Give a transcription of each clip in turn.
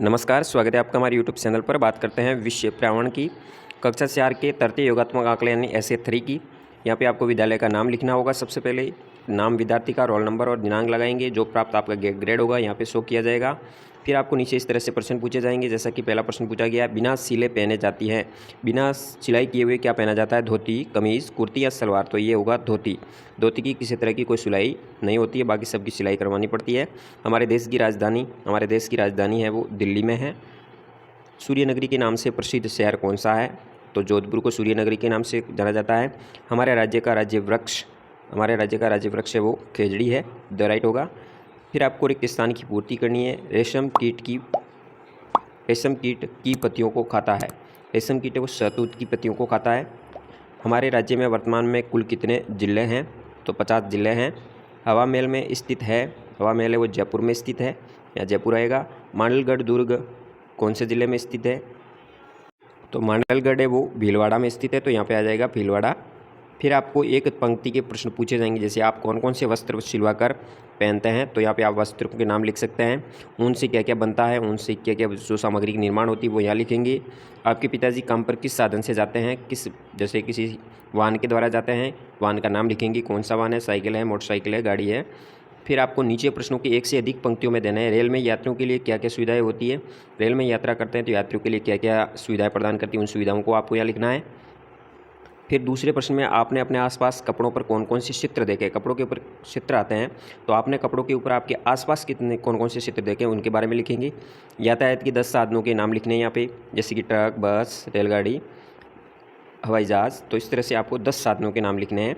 नमस्कार, स्वागत है आपका हमारे यूट्यूब चैनल पर। बात करते हैं विषय पर्यावरण की कक्षा 4 के तृतीय योगात्मक आंकड़े यानी essay 3 की। यहाँ पे आपको विद्यालय का नाम लिखना होगा। सबसे पहले नाम, विद्यार्थी का रोल नंबर और दिनांक लगाएंगे। जो प्राप्त आपका ग्रेड होगा यहाँ पे शो किया जाएगा। फिर आपको नीचे इस तरह से प्रश्न पूछे जाएंगे, जैसा कि पहला प्रश्न पूछा गया, बिना सिले पहने जाती है। बिना सिलाई किए हुए क्या पहना जाता है? धोती, कमीज़, कुर्ती या सलवार? तो ये होगा धोती। धोती की किसी तरह की कोई सिलाई नहीं होती है, बाकी सबकी सिलाई करवानी पड़ती है। हमारे देश की राजधानी है वो दिल्ली में है। सूर्य नगरी के नाम से प्रसिद्ध शहर कौन सा है? तो जोधपुर को सूर्य नगरी के नाम से जाना जाता है। हमारे राज्य का राज्य वृक्ष है वो खेजड़ी है, द राइट होगा। फिर आपको रिक्त स्थान की पूर्ति करनी है। रेशम कीट की पत्तियों को खाता है। रेशम कीट है वो शहतूत की पत्तियों को खाता है। हमारे राज्य में वर्तमान में कुल कितने जिले हैं? तो 50 जिले हैं। हवा महल में स्थित है, हवा महल है वो जयपुर में स्थित है, या जयपुर आएगा। मांडलगढ़ दुर्ग कौन से ज़िले में स्थित है? तो मांडलगढ़ है वो भीलवाड़ा में स्थित है, तो यहाँ पे आ जाएगा भीलवाड़ा। फिर आपको एक पंक्ति के प्रश्न पूछे जाएंगे, जैसे आप कौन कौन से वस्त्र सिलवा कर पहनते हैं। तो यहाँ पे आप वस्त्रों के नाम लिख सकते हैं। ऊन से क्या क्या बनता है, ऊन से क्या क्या जो सामग्री की निर्माण होती है वो यहाँ लिखेंगे। आपके पिताजी काम पर किस साधन से जाते हैं? जैसे किसी वाहन के द्वारा जाते हैं, वाहन का नाम लिखेंगे, कौन सा वाहन है, साइकिल है, मोटरसाइकिल है, गाड़ी है। फिर आपको नीचे प्रश्नों की एक से अधिक पंक्तियों में देना है। रेल में यात्रियों के लिए क्या क्या सुविधाएं होती है? रेल में यात्रा करते हैं तो यात्रियों के लिए क्या क्या सुविधाएं प्रदान करती हैं, उन सुविधाओं को आपको यहाँ लिखना है। फिर दूसरे प्रश्न में आपने अपने आसपास कपड़ों पर कौन कौन से चित्र देखे? कपड़ों के ऊपर चित्र आते हैं, तो आपने कपड़ों के ऊपर आपके आसपास कौन कौन से चित्र देखे उनके बारे में लिखेंगे। यातायात के 10 साधनों के नाम लिखने हैं यहाँ पे, जैसे कि ट्रक, बस, रेलगाड़ी, हवाई जहाज़। तो इस तरह से आपको 10 साधनों के नाम लिखने हैं।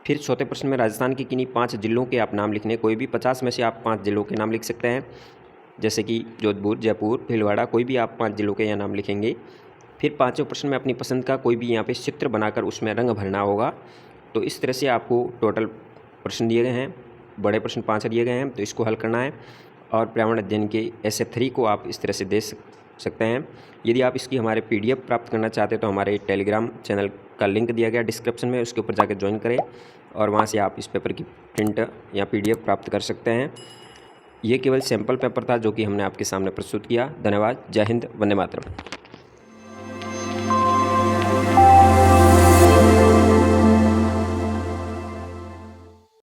फिर चौथे प्रश्न में राजस्थान के किन्हीं 5 जिलों के आप नाम लिखने, कोई भी 50 में से आप 5 जिलों के नाम लिख सकते हैं, जैसे कि जोधपुर, जयपुर, भीलवाड़ा, कोई भी आप 5 जिलों के यहाँ नाम लिखेंगे। फिर पाँचवें प्रश्न में अपनी पसंद का कोई भी यहाँ पे चित्र बनाकर उसमें रंग भरना होगा। तो इस तरह से आपको टोटल प्रश्न दिए गए हैं, बड़े प्रश्न 5 दिए गए हैं, तो इसको हल करना है। और पर्यावरण अध्ययन के essay 3 को आप इस तरह से दे सकते हैं। यदि आप इसकी हमारे PDF प्राप्त करना चाहते हैं तो हमारे टेलीग्राम चैनल का लिंक दिया गया डिस्क्रिप्शन में, उसके ऊपर जाकर ज्वाइन करें और वहाँ से आप इस पेपर की प्रिंट या PDF प्राप्त कर सकते हैं। ये केवल सैम्पल पेपर था जो कि हमने आपके सामने प्रस्तुत किया। धन्यवाद। जय हिंद, वंदे मातरम।